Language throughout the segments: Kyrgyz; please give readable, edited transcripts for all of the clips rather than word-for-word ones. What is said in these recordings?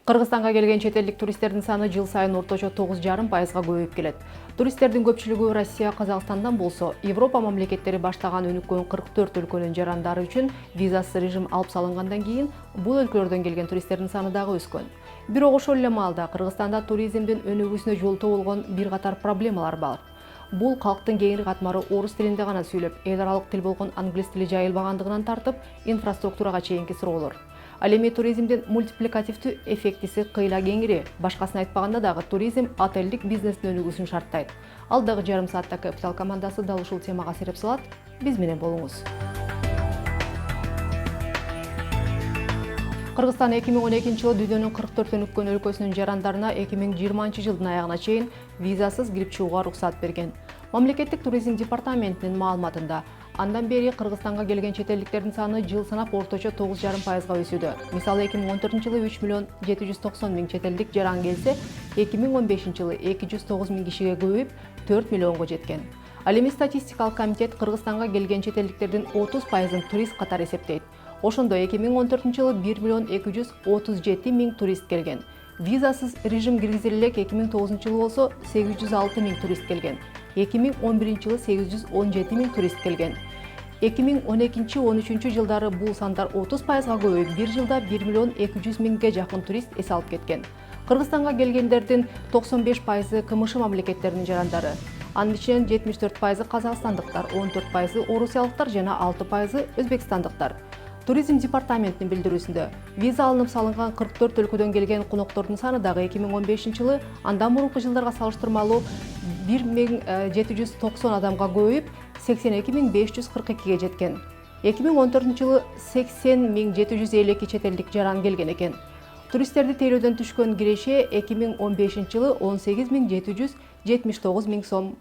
Кыргызстанга келген чет элдик туристтердин саны жыл сайын орточо 9,5%га көбөйүп келет. Туристтердин көпчүлүгү Россия, Казакстандан болсо, Европа мамлекеттери баштаган өнүккөн 44 өлкөнүн жарандары үчүн визасыз режим алып салынгандан кийин бул өлкөлөрдөн келген туристтердин саны дагы өскөн. Бирок ошол эле маалда Кыргызстанда туризмдин өнүгүүсүнө жолтоо болгон бир катар проблемалар бар. Бул калктын кеңири катмары орус тилинде гана сүйлөп, эл аралык тил болгон англис тили жайылбагандыгынан тартып, инфраструктурага чейинки суроолор. Ал эми туризмдин мультипликативдүү эффектиси кыйла кеңири. Башкасын айтпаганда дагы туризм отелдик бизнестин өнүгүүсүн шарттайт. Алдагы жарым саатта Капитал командасы дал ушул темага сереп салат. Биз менен болуңуз. Кыргызстан 2012-жылы дүйнөнүн 44 өнүккөн өлкөсүнүн жарандарына 2020-жылдын аягына чейин визасыз кирип чыгууга уруксат берген. Мамлекеттик туризм департаментинин маалыматында андан бери Кыргызстанга келген чет элдиктердин саны жыл санап орточо 9,5%га өсүүдө. Мисалы 2014-жылы 3,790,000 чет элдик жаран келсе, 2015-жылы 209,000 кишиге көбөйүп 4 миллионго жеткен. Ал эми статистикалык комитет Кыргызстанга келген чет элдиктердин 30%ын турист катары эсептейт. Ошондо 2014-жылы 1,237,000 турист келген. Визасыз режим киргизиле 2009-жылы болсо 806,000 турист келген. 2011-жылы 817,000 турист келген. 2012-13 жылдары бул сандар 30%га көбөйүп, бир жылда 1,200,000ге жакын турист эс алып кеткен. Кыргызстанга келгендердин 95%ы КМШ мамлекеттеринин жарандары. Анын ичинен 74%ы казакстандыктар, 14%ы орусиялыктар жана 6%ы өзбекстандыктар. Туризм департаментинин билдирүүсүндө виза алынып салынган 44 өлкөдөн келген коноктордун саны дагы 2015-жылы андан мурунку жылдарга салыштырмалуу 1790 адамга көбөйүп 82,542ге жеткен. 2014-жылы 80,752 чет элдик жаран келген экен. Туристтерди тейлөөдөн түшкөн киреше 2015-жылы 18,779,000 сом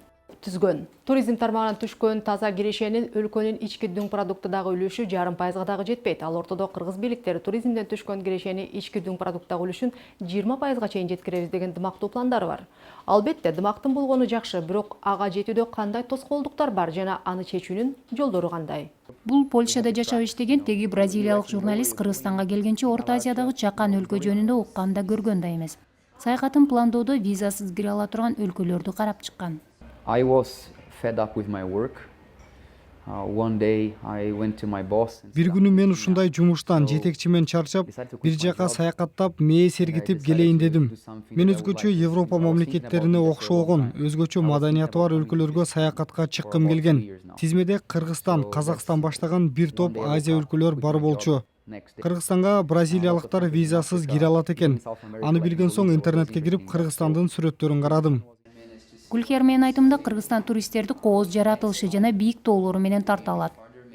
түзгөн. Туризм тармагынан түшкөн таза кирешенин өлкөнүн ички дүң продуктудагы үлүшү 0,5%га дагы жетпейт. Ал ортодо кыргыз бийликтери туризмден түшкөн кирешени ички дүң продукттагы үлүшүн 20%га чейин жеткиребиз деген дымактуу пландары бар. Албетте, дымактын болгону жакшы, бирок ага жетүүдө кандай тоскоолдуктар бар жана аны чечүүнүн жолдору кандай? Бул Польшада жашап иштеген теги бразилиялык журналист Кыргызстанга келгенче Орто Азиядагы чакан өлкө жөнүндө уккан да көргөн да эмес. Саякатын пландоодо визасыз кире ала турган өлкөлөрдү карап чыккан. I was fed up with my work. One day I went to my boss. Бир күнү мен ушундай жумуштан жетекчимен чарчап, бир жака саякаттап, мээ сергитип келейин дедим. Мен өзгөчө Европа мамлекеттерине окшогон, өзгөчө маданияты бар өлкөлөргө саякатка чыккым келген. Тизмеде Кыргызстан, Казакстан баштаган бир топ Азия өлкөлөр бар болчу. Кыргызстанга бразилиялыктар визасыз кире алат экен. Аны билген соң интернетке кирип Кыргызстандын сүрөттөрүн карадым. Гүлкер менин айтымында Кыргызстан туристтерди кооз жаратылышы жана бийик тоолору менен тарта алат.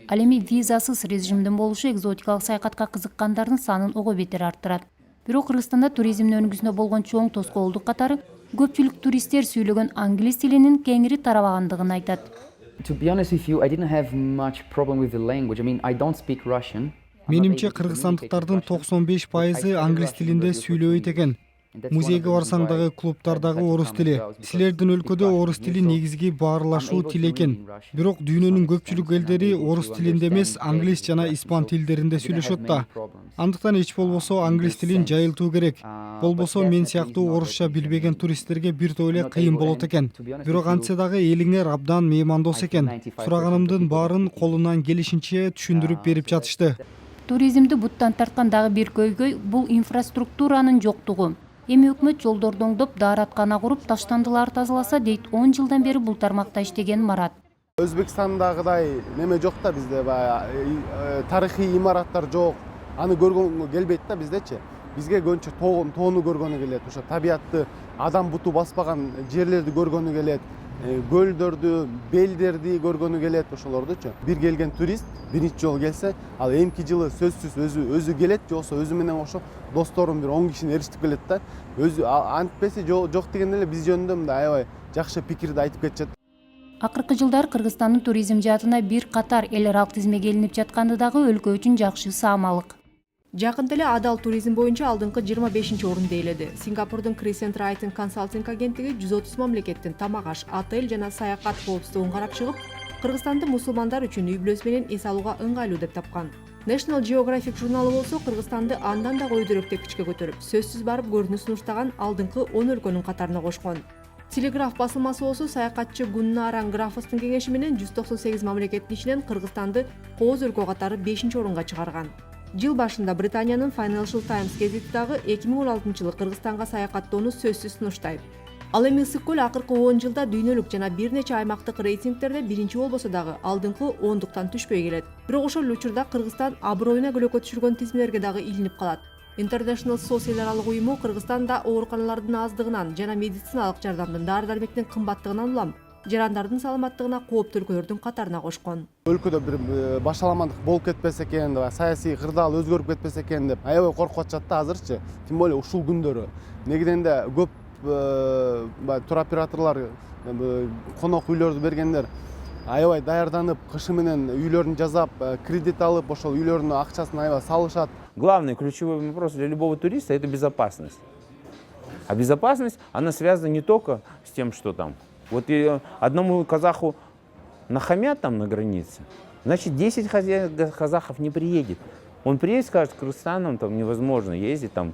Ал эми визасыз режимдин болушу экзотикалык саякатка кызыккандардын санын ого бетер арттырат. Бирок Кыргызстанда туризмдин өнүгүүсүнө болгон чоң тоскоолдук катары көпчүлүк туристтер сүйлөгөн англис тилинин кеңири тарабагандыгын айтат. To be honest with you, I didn't have much problem with the language. I mean, I don't speak Russian. Менимче кыргызстандыктардын 95%ы англис тилинде сүйлөбөйт экен. Музейге барсаң дагы, клубтардагы орус тили. Силердин өлкөдө орус тили негизги баарлашуу тил экен. Бирок дүйнөнүн көпчүлүк элдери орус тилинде эмес, англис жана испан тилдеринде сүйлөшөт да. Андыктан эч болбосо англис тилин жайылтуу керек. Болбосо мен сыяктуу орусча билбеген туристтерге бир топ эле кыйын болот экен. Бирок антсе дагы элиңер абдан меймандос экен. Сураганымдын баарын колунан келишинче түшүндүрүп берип жатышты. Туризмди буттан тарткан дагы бир көйгөй бул инфраструктуранын жоктугу. Эми өкмөт жолдорду оңдоп, даараткана куруп, таштандыларды тазаласа дейт, 10 жылдан бери бул тармакта иштеген Марат. Өзбекстандагыдай неме жок да бизде, тарыхый имараттар жок. Аны көргөнгө келбейт да биздечи. Бизге көбүнчө тоону көргөнү келет, ошо табиятты, адам буту баспаган жерлерди көргөнү келет. Көлдөрдү, белдерди көргөнү келет ошолордучу. Бир келген турист биринчи жолу келсе, ал эмки жылы сөзсүз өзү келет, жоксо өзү менен ошо досторун бир 10 кишини эриштип келет да. Өзү антпеси жок дегенде эле биз жөнүндө мындай аябай жакшы пикирди айтып кетишет. Акыркы жылдары Кыргызстандын туризм жаатына бир катар эл аралык тизмеге илинип жатканды дагы өлкө үчүн жакшы саамалык. Жакында эле адал туризм боюнча алдыңкы 25-орунду ээледи. Сингапурдун Crescent Writing консалтинг агенттиги 130 мамлекеттин тамак-аш, отель жана саякат коопсуздугун карап чыгып, Кыргызстанды мусулмандар үчүн үй бүлөсү менен эс алууга ыңгайлуу деп тапкан. National Geographic журналы болсо Кыргызстанды андан да көйдөрөк тепкичке көтөрүп, сөзсүз барып көрүнүш сунуштаган алдыңкы 10 өлкөнүн катарына кошкон. Телеграф басылмасы болсо саякатчы Гуннаран Графостун кеңеши менен 198 мамлекеттин ичинен Кыргызстанды кооз өлкө катары 5-орунга чыгарган. Жыл башында Британиянын Financial Times гезити дагы 2016-жылы Кыргызстанга саякаттоону сөзсүз сунуштайт. Ал эми ысык көл акыркы 10 жылда дүйнөлүк жана бир нече аймактык рейтингтерде биринчи болбосо дагы алдыңкы 10-дуктан түшпөй келет. Бирок ошол эле учурда Кыргызстан аброюна көлөкө түшүргөн тизмелерге дагы илинип калат. International SOS эл аралык уюму Кыргызстанда ооруканалардын аздыгынан жана медициналык жардамдын дары-дармектин кымбаттыгынан улам жарандардын саламаттыгына кооптөлкөлөрдүн катарына кошкон. Өлкөдө бир башаламандык болуп кетпесе экен деп, саясий кырдаал өзгөрүп кетпесе экен деп аябай коркуп атышат да азырчы. Тем более ушул күндөрү. Негеденде көп туроператорлор конок үйлөрдү бергендер аябай даярданып, кышы менен үйлөрүн жазап, кредит алып, ошол үйлөрүнүн акчасын аябай салышат. Главный ключевой вопрос для любого туриста – это безопасность. А безопасность, она связана не только с тем, что там. Вот и одному казаху нахамят там на границе, значит 10 казахов не приедет. Он приедет, скажет, Кыргызстаном там невозможно ездить, там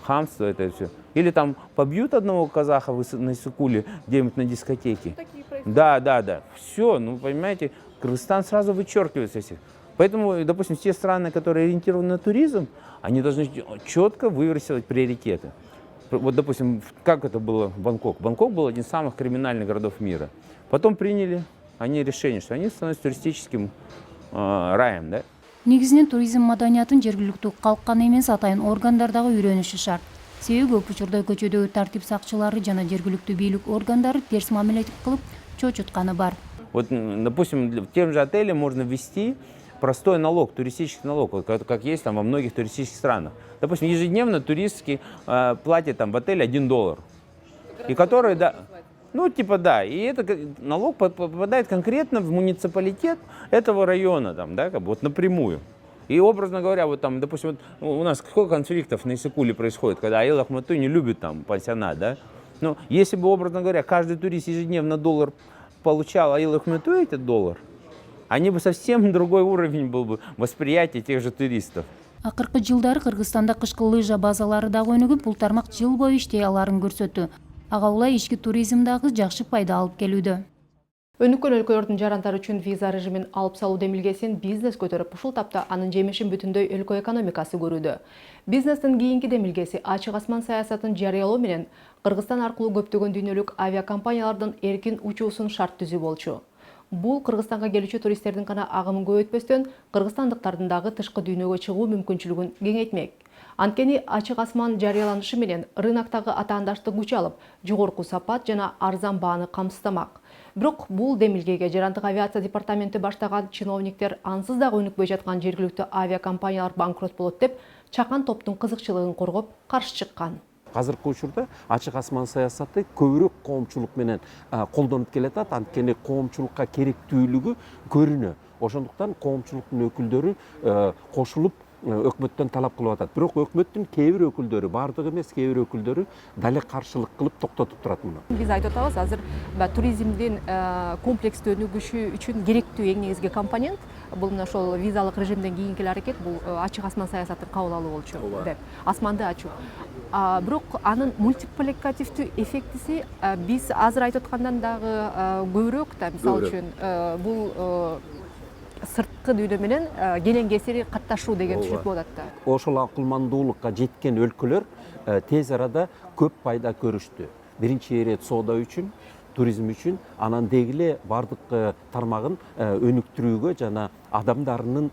хамство это все. Или там побьют одного казаха на Иссыкуле где-нибудь на дискотеке. Да. Все, ну понимаете, Кыргызстан сразу вычеркивается всех. Поэтому, допустим, те страны, которые ориентированы на туризм, они должны четко выверстывать приоритеты. Вот, допустим, как это было Бангкок? Бангкок был один из самых криминальных городов мира. Потом приняли они решение, что они становятся туристическим раем, да? Негизинен туризм маданиятын жергиликтүү калк гана эмес, атайын органдар дагы үйрөнүшү шарт. Себеби көп учурда көчөдөгү тартип сакчылары жана жергиликтүү бийлик органдары терс мамиле кылып чочутканы бар. Вот, допустим, в тем же отеле можно ввести простой налог, туристический налог, как есть там во многих туристических странах. Допустим, ежедневно туристский платит там в отеле $1. И который, да, ну типа да, и этот налог попадает конкретно в муниципалитет этого района, там, да, как бы вот напрямую. И образно говоря, вот там, допустим, вот у нас сколько конфликтов на Иссыкуле происходит, когда Аил Ахматович не любит там пансионат, да? Ну, если бы, образно говоря, каждый турист ежедневно $1 получал, Аил Ахматович этот $1, они бы совсем другой уровень был бы восприятия тех же туристов. Акыркы жылдары Кыргызстанда кышкы лыжа базалары дагы өнүгүп, бул тармак жыл бою иштей аларын көрсөттү. Ага улай ички туризм дагы жакшы пайда алып келүүдө. Өнүккөн өлкөлөрдүн жарандары үчүн виза режимин алып салуу демилгесин бизнес көтөрүп, ушул тапта анын жемишин бүтүндөй өлкө экономикасы көрүүдө. Бизнестин кийинки демилгеси ачык асман саясатын жарыялоо менен Кыргызстан аркылуу көптөгөн дүйнөлүк авиакомпаниялардын эркин учуусун шарт түзүү болчу. Бул Кыргызстанга келүүчү туристтердин гана агымын көбөйтпөстөн, кыргызстандыктардын дагы тышкы дүйнөгө чыгуу мүмкүнчүлүгүн кеңейтмек. Анткени ачык асман жарыяланышы менен рыноктогу атаандаштык күч алып, жогорку сапат жана арзан бааны камсыздамак. Бирок бул демилгеге жарандык авиация департаменти баштаган чиновниктер ансыз дагы өнүкпөй жаткан жергиликтүү авиакомпаниялар банкрот болот деп, чакан топтун кызыкчылыгын коргоп каршы чыккан. Азыркы учурда ачык асман саясаты көбүрөөк коомчулук менен колдонуп келатат, анткени коомчулукка керектүүлүгү көрүнө. Ошондуктан коомчулуктун өкүлдөрү кошулуп өкмөттөн талап кылып атат. Бирок өкмөттүн кээ бир өкүлдөрү, бардыгы эмес, кээ бир өкүлдөрү дале каршылык кылып токтотуп турат муну. Биз айтып атабыз, азыр туризмдин комплекстүү өнүгүшү үчүн керектүү эң негизги компонент бул мына ошол визалык режимден кийинки аракет, бул ачык асман саясатын кабыл алуу болчу деп, асманды ачуу. Бирок анын мультипликативдүү эффектиси биз азыр айтып аткандан дагы көбүрөөк да, мисалы үчүн бул сырткы дүйнө менен келен кесири катташуу деген түшүнүк болот да. Ошол акылмандуулукка жеткен өлкөлөр тез арада көп пайда көрүштү. Биринчи ирет соода үчүн, туризм үчүн, анан дегиле бардык тармагын өнүктүрүүгө жана адамдарынын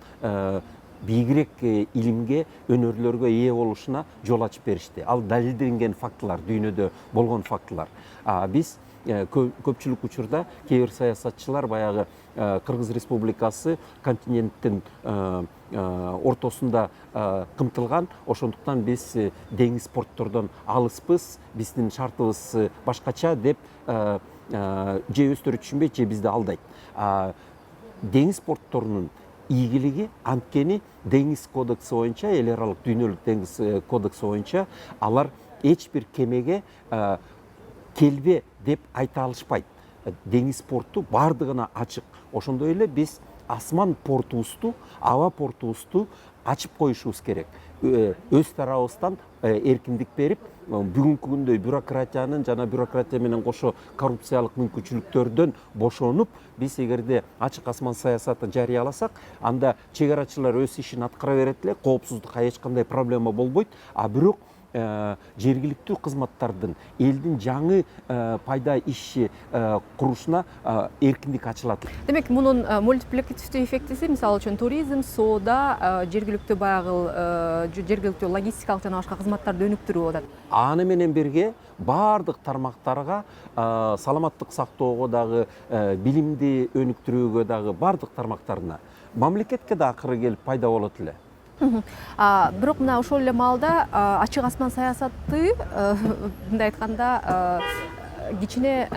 бийигирээк илимге, өнөрлөргө ээ болушуна жол ачып беришти. Ал далилденген фактылар, дүйнөдө болгон фактылар. Биз көпчүлүк учурда кээ бир саясатчылар баягы Кыргыз Республикасы континенттин ортосунда кымтылган, ошондуктан биз деңиз порттордон алыспыз, биздин шартыбыз башкача деп же өздөрү түшүнбөйт, же бизди алдайт. Деңиз портторунун ийгилиги анткени деңиз кодекси боюнча, эл аралык дүйнөлүк деңиз кодекси боюнча алар эч бир кемеге келбе деп айта алышпайт. Деңиз порту бардыгына ачык. Ошондой эле биз асман портубузду, аба портубузду ачып коюшубуз керек. Өз тарабыбыздан эркиндик берип, бүгүнкү күндө бюрократиянын жана бюрократия менен кошо коррупциялык мүмкүнчүлүктөрдөн бошонуп, биз эгерде ачык асман саясатын жарыяласак, анда чек арачылар өз ишин аткара берет эле, коопсуздукка эч кандай проблема болбойт. А бирок жергиликтүү кызматтардын элдин жаңы пайда иши курушуна эркиндик ачылат. Демек, мунун мультипликативдүү эффектиси, мисалы үчүн туризм, соода, жергиликтүү баягы жергиликтүү логистикалык жана башка кызматтарды өнүктүрүп атат. Аны менен бирге баардык тармактарга, саламаттык сактоого дагы, билимди өнүктүрүүгө дагы баардык тармактарына мамлекетке да акыры келип пайда болот эле. Бирок мына ошол эле маалда ачык асман саясаты мындай айтканда кичине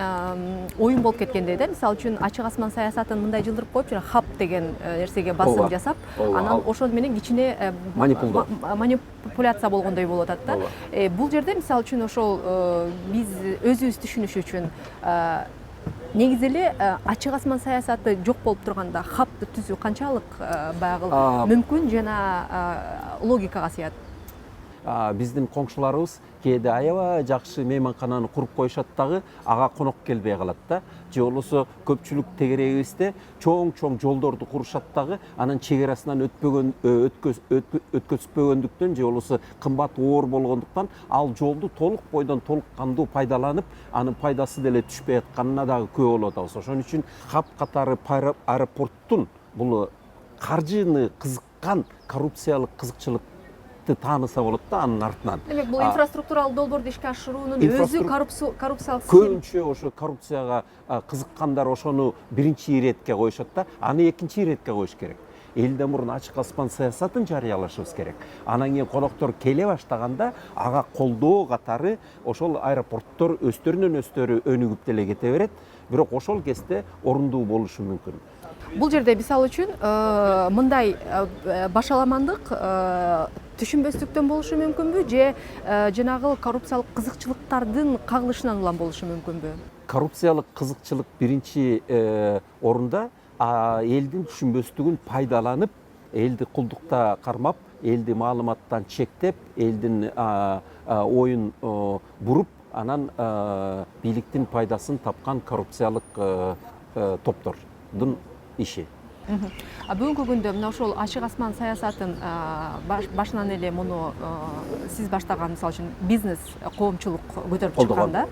оюн болуп кеткендей да. Мисалы үчүн ачык асман саясатын мындай жылдырып коюп, жана хаб деген нерсеге басым жасап, анан ошол менен кичине манипуляция болгондой болуп атат да. Бул жерде мисалы үчүн ошол биз өзүбүз түшүнүш үчүн негизи эле ачык асман саясаты жок болуп турганда хабты түзүү канчалык баягы мүмкүн жана логикага сыят? Биздин коңшуларыбыз кээде аябай жакшы мейманкананы куруп коюшат дагы, ага конок келбей калат да. Же болбосо көпчүлүк тегерегибизде чоң жолдорду курушат дагы, анан чек арасынан өткөзбөгөндүктөн же болбосо кымбат оор болгондуктан ал жолду толук бойдон толук кандуу пайдаланып, анын пайдасы деле түшпөй атканына дагы күбө болуп атабыз. Ошон үчүн хаб катары аэропорттун бул каржыны кызыккан коррупциялык кызыкчылык тааныса болот да анын артынан. Демек, бул инфраструктуралык долбоорду ишке ашыруунун өзү коррупциялык көбүнчө ошо коррупцияга кызыккандар ошону биринчи иретке коюшат да, аны экинчи иретке коюш керек. Элден мурун ачык асман саясатын жарыялашыбыз керек. Анан кийин коноктор келе баштаганда ага колдоо катары ошол аэропорттор өздөрүнөн өздөрү өнүгүп деле кете берет, бирок ошол кезде орундуу болушу мүмкүн. Бул жерде мисалы үчүн мындай башаламандык түшүнбөстүктөн болушу мүмкүнбү, же жанагы коррупциялык кызыкчылыктардын кагылышынан улам болушу мүмкүнбү? Коррупциялык кызыкчылык биринчи орунда элдин түшүнбөстүгүн пайдаланып, элди кулдукта кармап, элди маалыматтан чектеп, элдин оюн буруп, анан бийликтин пайдасын тапкан коррупциялык топтордун иши. Бүгүнкү күндө мына ошол ачык асман саясатын башынан эле муну сиз баштаган, мисалы үчүн бизнес коомчулук көтөрүп чыкканда,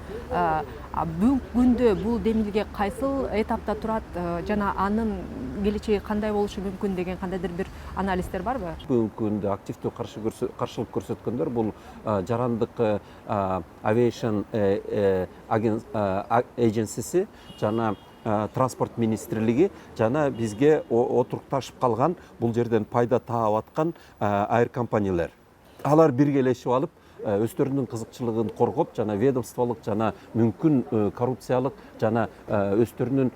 бүгүнкү күндө бул демилге кайсыл этапта турат жана анын келечеги кандай болушу мүмкүн деген кандайдыр бир анализдер барбы? Бүгүнкү күндө активдүү каршылык көрсөткөндөр бул жарандык aviation agency'si жана транспорт министрлиги жана бизге отурукташып калган, бул жерден пайда таап аткан айр компаниялар. Алар биргелешип алып, өздөрүнүн кызыкчылыгын коргоп, жана ведомстволук жана мүмкүн коррупциялык жана өздөрүнүн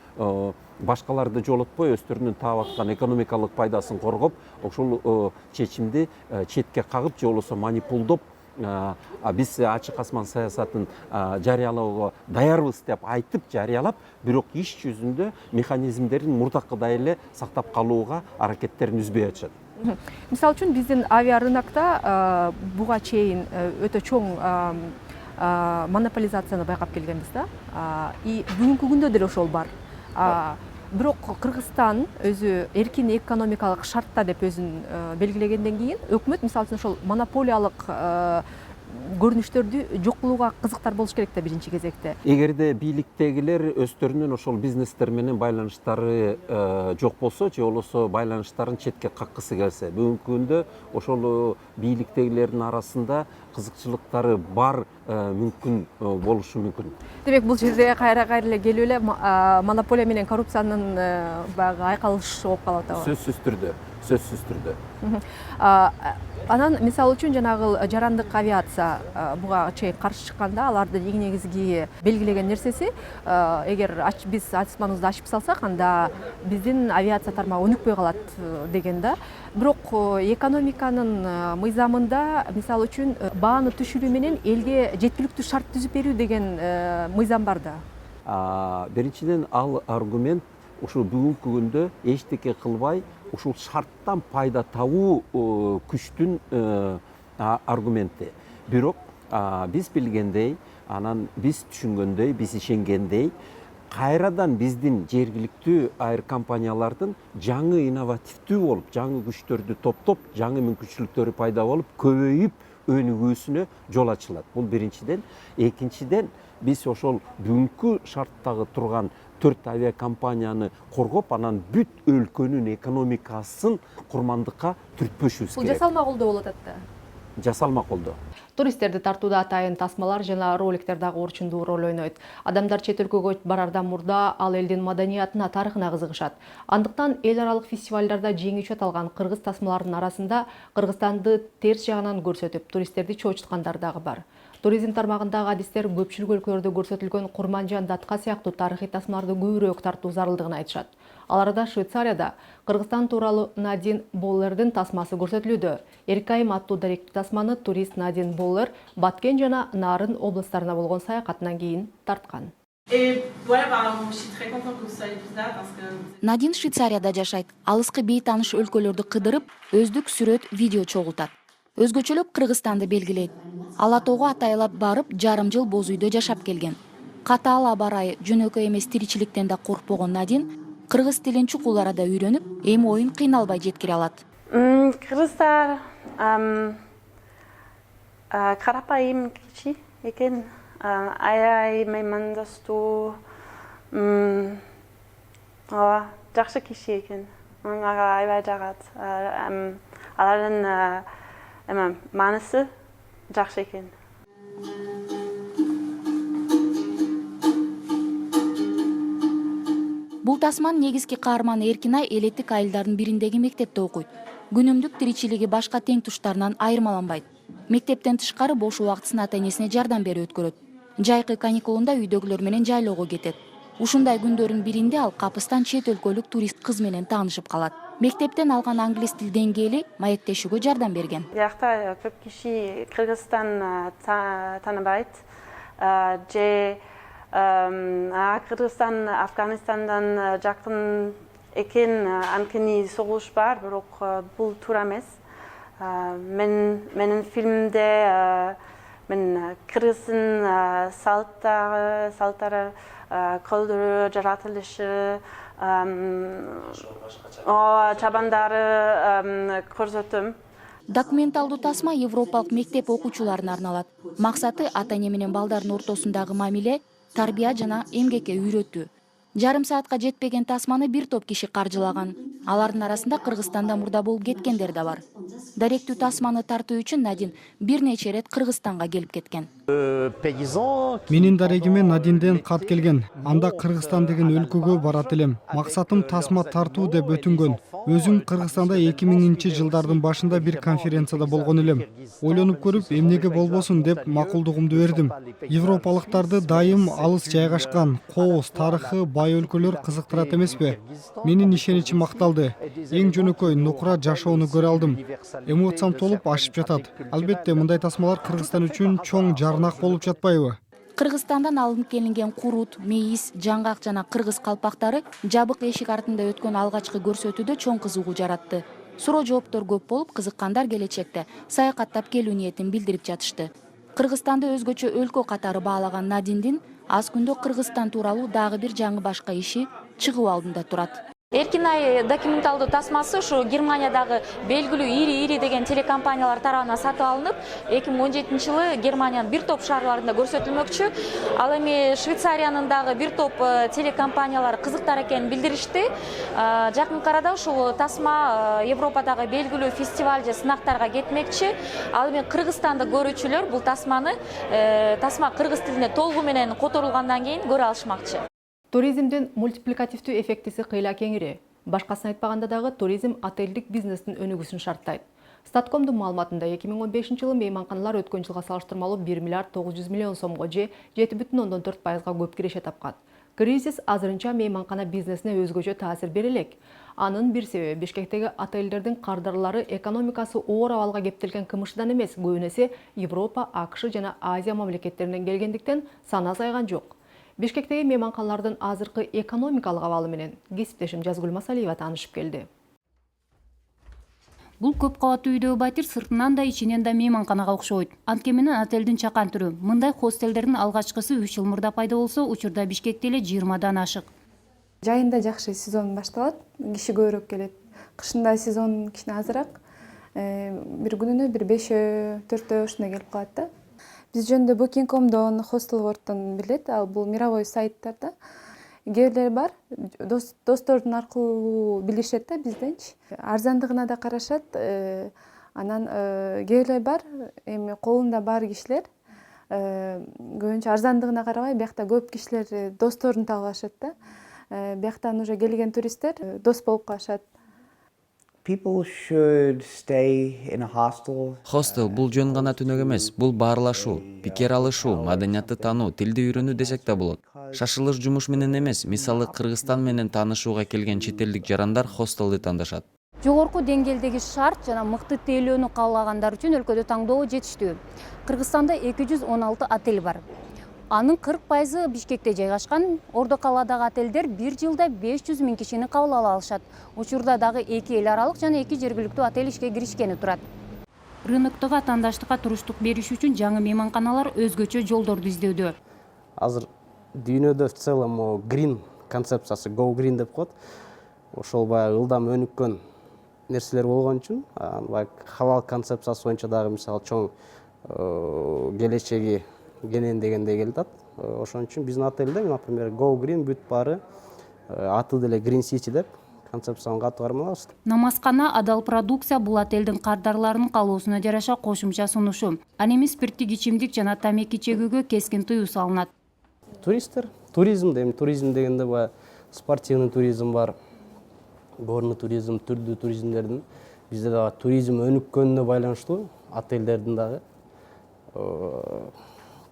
башкаларды жолотпой, өздөрүнүн таап аткан экономикалык пайдасын коргоп, ошол чечимди четке кагып, же болбосо манипулдоп, биз ачык асман саясатын жарыялоого даярбыз деп айтып жарыялап, бирок иш жүзүндө механизмдерин мурдакыдай эле сактап калууга аракеттерин үзбөй атышат. Мисалы үчүн биздин авиарынокто буга чейин өтө чоң монополизацияны байкап келгенбиз да. И бүгүнкү күндө деле ошол бар. Бирок Кыргызстан өзү эркин экономикалык шартта деп өзүн белгилегенден кийин өкмөт мисалы үчүн ошол монополиялык көрүнүштөрдү жок кылууга кызыктар болуш керек да биринчи кезекте. Эгерде бийликтегилер өздөрүнүн ошол бизнестер менен байланыштары жок болсо, же болбосо байланыштарын четке каккысы келсе, бүгүнкү күндө ошол бийликтегилердин арасында кызыкчылыктары бар мүмкүн болушу мүмкүн. Демек, бул жерде кайра эле келип эле монополия менен коррупциянын баягы айкалышы болуп калып атабы? Сөзсүз түрдө. Анан мисалы үчүн жанагы жарандык авиация буга чейин каршы чыкканда, алардын эң негизги белгилеген нерсеси, эгер биз асманыбызды ачып салсак, анда биздин авиация тармагы өнүкпөй калат деген да. Бирок экономиканын мыйзамында мисалы үчүн бааны түшүрүү менен элге жеткиликтүү шарт түзүп берүү деген мыйзам бар да. Биринчиден ал аргумент ушул бүгүнкү күндө эчтеке кылбай ушул шарттан пайда табуу күчтүн аргументи. Бирок биз билгендей, анан биз түшүнгөндөй, биз ишенгендей, кайрадан биздин жергиликтүү айыр компаниялардын жаңы инновативдүү болуп, жаңы күчтөрдү топтоп, жаңы мүмкүнчүлүктөрү пайда болуп, көбөйүп өнүгүүсүнө жол ачылат. Бул биринчиден. Экинчиден, биз ошол бүгүнкү шарттагы турган 4 авиакомпанияны коргоп, анан бүт өлкөнүн экономикасын курмандыкка түртпөшүбүз Бул керек. жасалма колдоо болот атты. Жасалма колдоо. Туристтерди тартууда атайын тасмалар жана роликтер дагы орчундуу роль ойнойт. Адамдар чет өлкөгө барардан мурда ал элдин маданиятына, тарыхына кызыгышат. Андыктан эл аралык фестивалдарда жеңүүчү аталган кыргыз тасмаларынын арасында Кыргызстанды терс жагынан көрсөтүп, туристтерди чоочуткандар дагы бар. Туризм тармагындагы адистер көпчүлүк өлкөлөрдө көрсөтүлгөн Курманжан датка сыяктуу тарыхый тасмаларды көбүрөөк тартуу зарылдыгын айтышат. Аларда Швейцарияда Кыргызстан тууралуу Надин Боллердин тасмасы көрсөтүлүүдө. Эркайым аттуу даректүү тасманы турист Надин Боллер Баткен жана Нарын областарына болгон саякатынан кийин тарткан. Надин Швейцарияда жашайт. Алыскы бейтаныш өлкөлөрдү кыдырып, өздүк сүрөт, видео чогултат. Өзгөчөлөп Кыргызстанды белгилейт. Ала тоого атайлап барып, жарым жыл боз үйдө жашап келген. Катаал аба ырайы, жөнөкөй эмес тиричиликтен да коркпогон Надин кыргыз тилин чукул арада үйрөнүп, эми оюн кыйналбай жеткире алат. Кыргыздар карапайым киши экен, аябай меймандостуу, жакшы киши экен. Мага аябай жагат. Алардын мааниси жакшы экен. Бул тасманын негизги каарманы Эркинай элеттик айылдардын бириндеги мектепте окуйт. Күнүмдүк тиричилиги башка тең туштарынан айырмаланбайт. Мектептен тышкары бош убактысын ата-энесине жардам берип өткөрөт. Жайкы каникулунда үйдөгүлөр менен жайлоого кетет. Ушундай күндөрүн биринде ал капыстан чет өлкөлүк турист кыз менен таанышып калат. Мектептен алган англис тил деңгээли маектешүүгө жардам берген. Биякта көп киши Кыргызстан тааныбайт. Же Кыргызстан Афганистандан жакын экен, анткени согуш бар, бирок бул туура эмес. Менин фильмде мен кыргыздын салттары, колдору жаратылышы, чабандары көрсөттүм. Документалдуу тасма европалык мектеп окуучуларына арналат. Максаты ата-эне менен балдардын ортосундагы мамиле, тарбия жана эмгекке үйрөтүү. Жарым саатка жетпеген тасманы бир топ киши каржылаган. Алардын арасында Кыргызстанда мурда болуп кеткендер да бар. Даректүү тасманы тартуу үчүн Надин бир нече ирет Кыргызстанга келип кеткен. Менин дарегиме Надинден кат келген. Анда Кыргызстан деген өлкөгө барат элем. Максатым тасма тартуу деп өтүнгөн. Өзүм Кыргызстанда 2000-жылдардын башында бир конференцияда болгон элем. Ойлонуп көрүп, эмнеге болбосун деп макулдугумду бердим. Европалыктарды дайым алыс жайгашкан, кооз, тарыхы бай өлкөлөр кызыктырат эмеспи? Менин ишеничим макталды. Эң жөнөкөй нукура жашоону көрө алдым. Эмоциям толуп ашып жатат. Албетте, мындай тасмалар Кыргызстан үчүн чоң жарнак болуп жатпайбы? Кыргызстандан алынып келинген курут, мейис, жаңгак жана кыргыз калпактары жабык эшик артында өткөн алгачкы көрсөтүүдө чоң кызыгуу жаратты. Суроо жооптор көп болуп, кызыккандар келечекте саякаттап келүү ниетин билдирип жатышты. Кыргызстанды өзгөчө өлкө катары баалаган Надиндин аз күндө Кыргызстан тууралуу дагы бир жаңы башка иши чыгуу алдында турат. Эркинай документалдуу тасмасы ушу Германиядагы белгилүү ири деген телекомпаниялар тарабынан сатып алынып, 2017-жылы Германиянын бир топ шаарларында көрсөтүлмөкчү. Ал эми Швейцариянын дагы бир топ телекомпаниялары кызыктар экенин билдиришти. Жакынкы арада ушул тасма Европадагы белгилүү фестиваль же сынактарга кетмекчи. Ал эми Кыргызстанды көрүүчүлөр бул тасма кыргыз тилине толугу менен которулгандан кийин көрө алышмакчы. Туризмдин мультипликативдүү эффектиси кыйла кеңири. Башкасын айтпаганда дагы туризм отелдик бизнестин өнүгүүсүн шарттайт. Статкомдун маалыматында 2015-жылы мейманканалар өткөн жылга салыштырмалуу 1 миллиард 900 миллион сомго же 7,4%га көп киреше тапкан. Кризис азырынча мейманкана бизнесине өзгөчө таасир бере элек. Анын бир себеби Бишкектеги отелдердин кардарлары экономикасы оор абалга кептелген кымышдан эмес, көбүнесе Европа, АКШ жана Азия мамлекеттеринен келгендиктен саны азайган жок. Бишкектеги мейманканалардын азыркы экономикалык абалы менен кесиптешим Жазгүл Масалиева таанышып келди. Бул көп кабаттуу үйдөгү батир сыртынан да ичинен да мейманканага окшойт. Анткени менен отелдин чакан түрү. Мындай хостелдердин алгачкысы 3 жыл мурда пайда болсо, учурда Бишкекте эле 20дан ашык. Жайында жакшы сезон башталат, киши көбүрөөк келет. Кышында сезон кичине азыраак. Бир күнүнө бир 5-4 ушундай келип калат да. Биз жөнүндө Booking.com'дон, Hostelworld'дон билет, ал бул мировой сайттарда. Кээ бирлери бар, достордун аркылуу билишет да бизденчи. Арзандыгына да карашат. Анан кээ бирлери бар, эми колунда бар кишилер көбүнчө арзандыгына карабай, биякта көп кишилер досторун талашат да. Бияктан уже келген туристтер дос болуп калышат. Хостел бул жөн гана түнөк эмес, бул баарлашуу, пикир алышуу, маданиятты таануу, тилди үйрөнүү десек да болот. Шашылыш жумуш менен эмес, мисалы Кыргызстан менен таанышууга келген чет элдик жарандар хостелди тандашат. Жогорку деңгээлдеги шарт жана мыкты тейлөөнү каалагандар үчүн өлкөдө таңдоо жетиштүү. Кыргызстанда 216 отель бар. Анын 40% Бишкекте жайгашкан. Ордо калаадагы отелдер бир жылда 500 000 кишини кабыл ала алышат. Учурда дагы 2 эл аралык жана 2 жергиликтүү отель ишке киришкени турат. Рыноктогу атаандаштыкка туруштук бериш үчүн жаңы мейманканалар өзгөчө жолдорду издөөдө. Азыр дүйнөдө в целом green концепциясы, go green деп коет. Ошол баягы ылдам өнүккөн нерселер болгон үчүн, халал концепциясы боюнча дагы мисалы чоң келечеги кенен дегенде келатат. Ошон үчүн биздин отелде, например, Go Green бүт баары аты деле Green City деп концепцияны катуу кармалабыз. Намазкана адал продукция бул отелдин кардарларынын калоосуна жараша кошумча сунушу. Ал эми спирттик ичимдик жана тамеки чегүүгө кескин тыюу салынат. Туристтер, туризм дегенде баягы спортивный туризм бар, горный туризм, түрдүү туризмдердин бизде дагы туризм өнүккөнүнө байланыштуу отелдердин дагы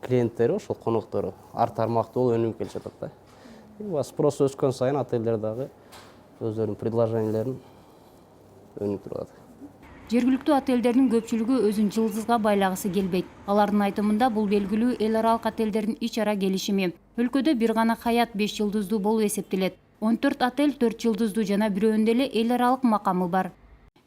клиенттери, ошол коноктору тармактуу болуп өнүгүп келе жатат да. Спрос өскөн сайын отелдер дагы өздөрүнүн предложениялерин өнүктүрүп атат. Жергиликтүү отелдердин көпчүлүгү өзүн жылдызга байлагысы келбейт. Алардын айтымында бул белгилүү эл аралык отелдердин ич ара келишими. Өлкөдө бир гана Хаят 5 жылдыздуу болуп эсептелет. 14 отель 4 жылдыздуу жана бирөөндө эле эл аралык макамы бар.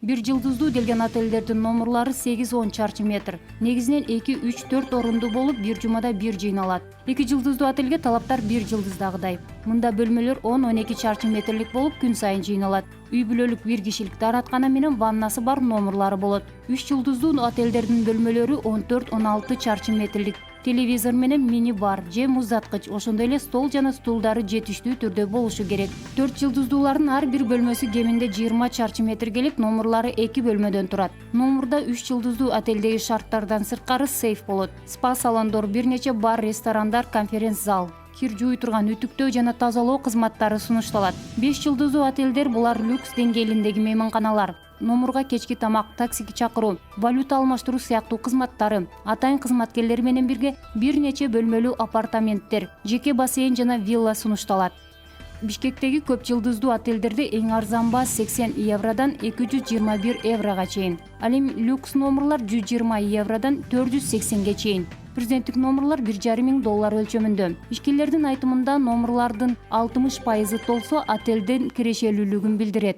1 жылдыздуу делген отелдердин номерлары 8-10 чарчы метр. Негизинен 2-3-4 орундуу болуп, бир жумада бир жыйналат. 2 жылдыздуу отелге талаптар 1 жылдыздагыдай. Мында бөлмөлөр 10-12 чарчы метрлик болуп, күн сайын жыйналат. Үй бүлөлүк 1 кишилик даараткана менен ваннасы бар номерлары болот. 3 жылдыздуу отелдердин бөлмөлөрү 14-16 чарчы метрлик. Телевизор менен мини-бар же муздаткыч, ошондой эле стол жана стулдары жетиштүү түрдө болушу керек. 4 жылдыздуулардын ар бир бөлмөсү кеминде 20 чарчы метр келип, номерлары 2 бөлмөдөн турат. Номурда 3 жылдыздуу отелдеги шарттардан сырткары сейф болот. Спа салондор, бир нече бар, ресторандар, конференц зал, кир жууй турган үтүктөө жана тазалоо кызматтары сунушталат. 5 жылдыздуу отелдер булар люкс деңгээлиндеги мейманканалар. Номурга кечки тамак, таксиге чакыруу, валюта алмаштыруу сыяктуу кызматтары, атайын кызматкерлер менен бирге бир нече бөлмөлүү апартаменттер, жеке бассейн жана вилла сунушталат. Бишкектеги көп жылдыздуу отелдерде эң арзан баа 80 евродан 221 еврога чейин. Ал эми люкс номерлар 120 евродан 480ге чейин. Президенттик номерлар $1,500 өлчөмүндө. Ишкерлердин айтымында номерлардын 60% толсо отелдин кирешелүүлүгүн билдирет.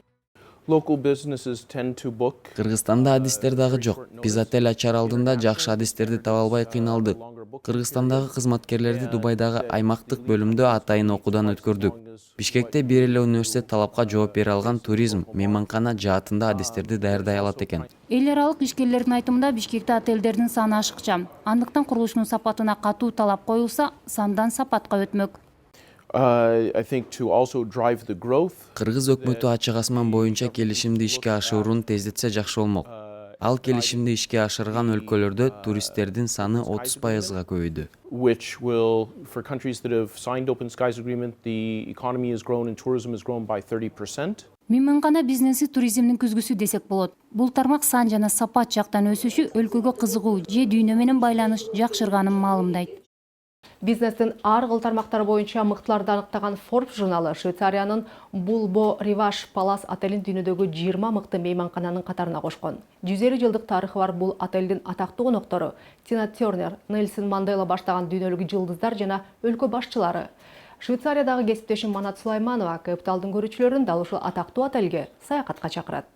Кыргызстанда адистер дагы жок. Биз отель ачар алдында жакшы адистерди таба албай кыйналдык. Кыргызстандагы кызматкерлерди Дубайдагы аймактык бөлүмдө атайын окуудан өткөрдүк. Бишкекте бир эле университет талапка жооп бере алган туризм, мейманкана жаатында адистерди даярдай алат экен. Эл аралык ишкерлердин айтымында Бишкекте отелдердин саны ашыкча. Андыктан курулуштун сапатына катуу талап коюлса, сандан сапатка өтмөк. Кыргыз өкмөтү ачык асман боюнча келишимди ишке ашыруун тездетсе жакшы болмок. Ал келишимди ишке ашырган өлкөлөрдө туристтердин саны 30%га көбөйдү. Мейманкана бизнеси туризмдин күзгүсү десек болот. Бул тармак сан жана сапат жактан өсүшү өлкөгө кызыгуу же дүйнө менен байланыш жакшырганын маалымдайт. Бизнестин ар кыл тармактары боюнча мыктыларды аныктаган Forbes журналы Швейцариянын Bulbo Rivage Palace отелин дүйнөдөгү 20 мыкты мейманкананын катарына кошкон. 150 жылдык тарыхы бар бул отелдин атактуу коноктору Тина Тернер, Нельсон Мандела баштаган дүйнөлүк жылдыздар жана өлкө башчылары. Швейцариядагы кесиптешим Манат Сулайманова капиталдын көрүүчүлөрүн дал ушул атактуу отелге саякатка чакырат.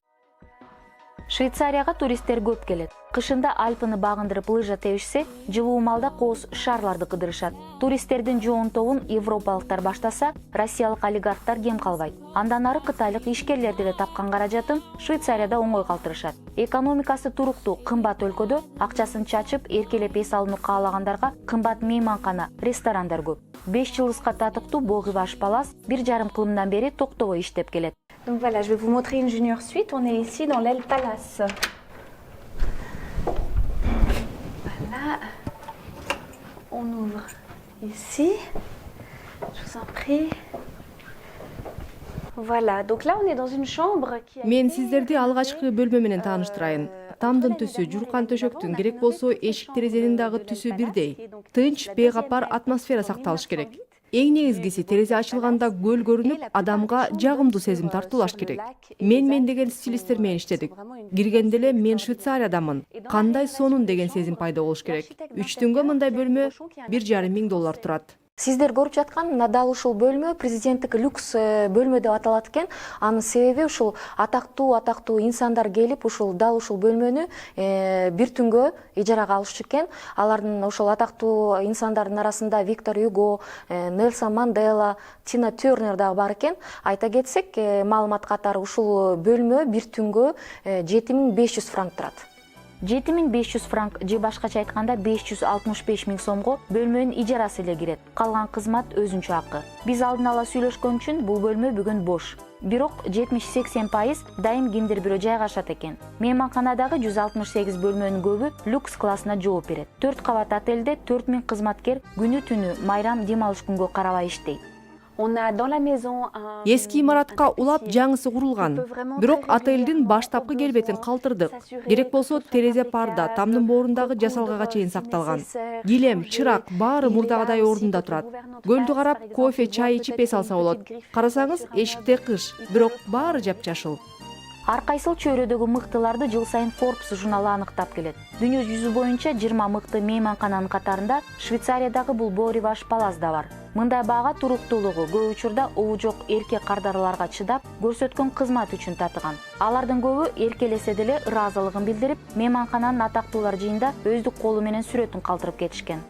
Швейцарияга туристтер көп келет. Кышында Альпыны багындырып лыжа тебишсе, жылуу маалда кооз шарларды кыдырышат. Туристтердин жоон тобун европалыктар баштаса, россиялык олигархтар кем калбайт. Андан ары кытайлык ишкерлер деле тапкан каражатын Швейцарияда оңой калтырышат. Экономикасы туруктуу, кымбат өлкөдө акчасын чачып, эркелеп эс алууну каалагандарга кымбат мейманкана, ресторандар көп. 5 жылдызга татыктуу Bulbo Rivage Palace 1,5 кылымдан бери токтобой иштеп келет. Donc voilà, je vais vous montrer une junior suite. On est ici dans l'aile Palace. Voilà. On ouvre ici. Je vous en prie. Voilà, donc là on est dans une chambre qui a Мен сиздерди алгачкы бөлмө менен тааныштырайын. Тамдын түсү, журкан төшөктүн, керек болсо эшик терезенин дагы түсү бирдей. Тынч, бейгапар атмосфера сакталыш керек. Эң негизгиси терезе ачылганда көл көрүнүп, адамга жагымдуу сезим тартуулаш керек. Мен деген стилистер менен иштедик. Киргенде эле мен Швейцариядамын. Кандай сонун деген сезим пайда болуш керек. 3 түнгө мындай бөлмө $1,500 турат. Сиздер көрүп жаткан дал ушул бөлмө президенттик люкс бөлмө деп аталат экен. Анын себеби ушул атактуу инсандар келип дал ушул бөлмөнү бир түнгө ижарага алышчу экен. Алардын ошол атактуу инсандардын арасында Виктор Юго, Нельсон Мандела, Тина Тернер дагы бар экен. Айта кетсек, маалымат катары ушул бөлмө бир түнгө 7500 франк турат. 7500 франк же башкача айтканда 565 000 сомго бөлмөнүн ижарасы эле кирет. Калган кызмат өзүнчө акы. Биз алдын ала сүйлөшкөн үчүн бул бөлмө бүгүн бош. Бирок 70-80% дайым кимдир бирөө жайгашат экен. Мейманканадагы 168 бөлмөнүн көбү люкс классына жооп берет. 4 кабат отелде 4000 кызматкер күнү түнү майрам дем алыш күнгө карабай иштейт. Эски имаратка улап жаңысы курулган. Бирок отелдин баштапкы келбетин калтырдык. Керек болсо терезе парда, тамдын боорундагы жасалгага чейин сакталган. Килем, чырак баары мурдагыдай ордунда турат. Көлдү карап, кофе, чай ичип эс алса болот. Карасаңыз, эшикте кыш, бирок баары жапжашыл. Ар кайсыл чөйрөдөгү мыктыларды жыл сайын Forbes журналы аныктап келет. Дүйнө жүзү боюнча 20 мыкты мейманкананын катарында Швейцариядагы Bulbo Rivage Palace да бар. Мындай баага туруктуулугу көп учурда обу жок эркек кардарларга чыдап, көрсөткөн кызмат үчүн татыган. Алардын көбү эркелесе деле ыраазылыгын билдирип, мейманкананын атактуулар жыйында өздүк колу менен сүрөтүн калтырып кетишкен.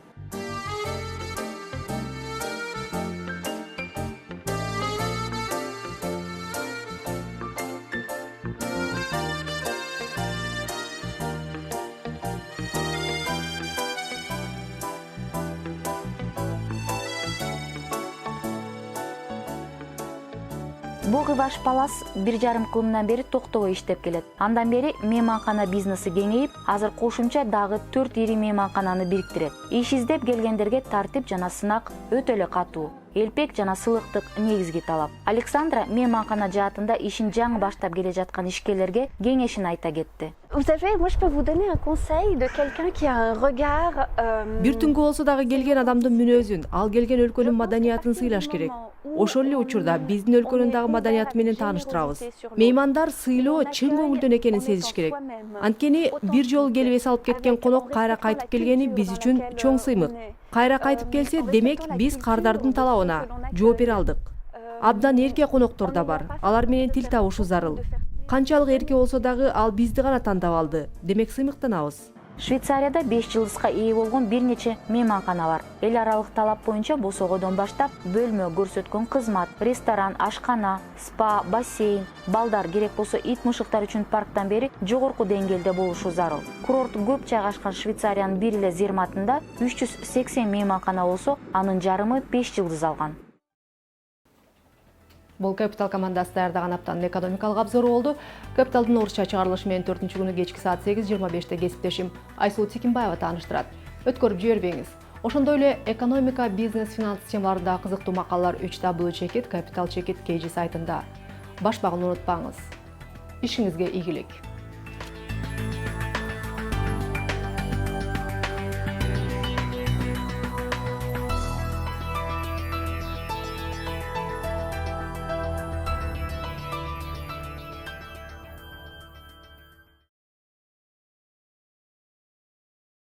Bulbo Rivage Palace 1,5 кылымдан бери токтобой иштеп келет. Андан бери мейманкана бизнеси кеңейип, азыр кошумча дагы 4 ири мейманкананы бириктирет. Иш издеп келгендерге тартип жана сынак өтө эле катуу. Элпек жана сылыктык негизги талап. Александра мейманкана жаатында ишин жаңы баштап келе жаткан ишкерлерге кеңешин айта кетти. Vous savez, moi je peux vous donner un conseil de quelqu'un qui a un regard. Бир түнгө болсо дагы келген адамдын мүнөзүн, ал келген өлкөнүн маданиятын сыйлаш керек. Ошол эле учурда биздин өлкөнүн дагы маданияты менен тааныштырабыз. Меймандар сыйлоо чын көңүлдөн экенин сезиш керек. Анткени бир жолу келип эс алып кеткен конок кайра кайтып келгени биз үчүн чоң сыймык. Кайра кайтып келсе, демек биз кардардын талабына жооп бере алдык. Абдан эрке коноктор да бар. Алар менен тил табышу зарыл. Канчалык эрке болсо дагы ал бизди гана тандап алды. Демек сыймыктанабыз. Швейцарияда 5 жылдызга ээ болгон бир нече мейманкана бар. Эл аралык талап боюнча босогодон баштап бөлмө, көрсөткөн кызмат, ресторан, ашкана, спа, бассейн, балдар керек болсо ит мышыктар үчүн парктан бери жогорку деңгээлде болушу зарыл. Курорт көп жайгашкан Швейцариянын бир эле Зерматында 380 мейманкана болсо, анын жарымы 5 жылдыз алган. Бул Капитал командасы даярдаган аптанын экономикалык обзору болду. Капиталдын орусча чыгарылышы менен 4-күнү кечки саат 8:25 кесиптешим Айсулу Текинбаева тааныштырат. Өткөрүп жибербеңиз. Ошондой эле экономика, бизнес, финанс темаларында кызыктуу макалалар 3W Capital Capital KG сайтында. Баш багын унутпаңыз. Ишиңизге ийгилик.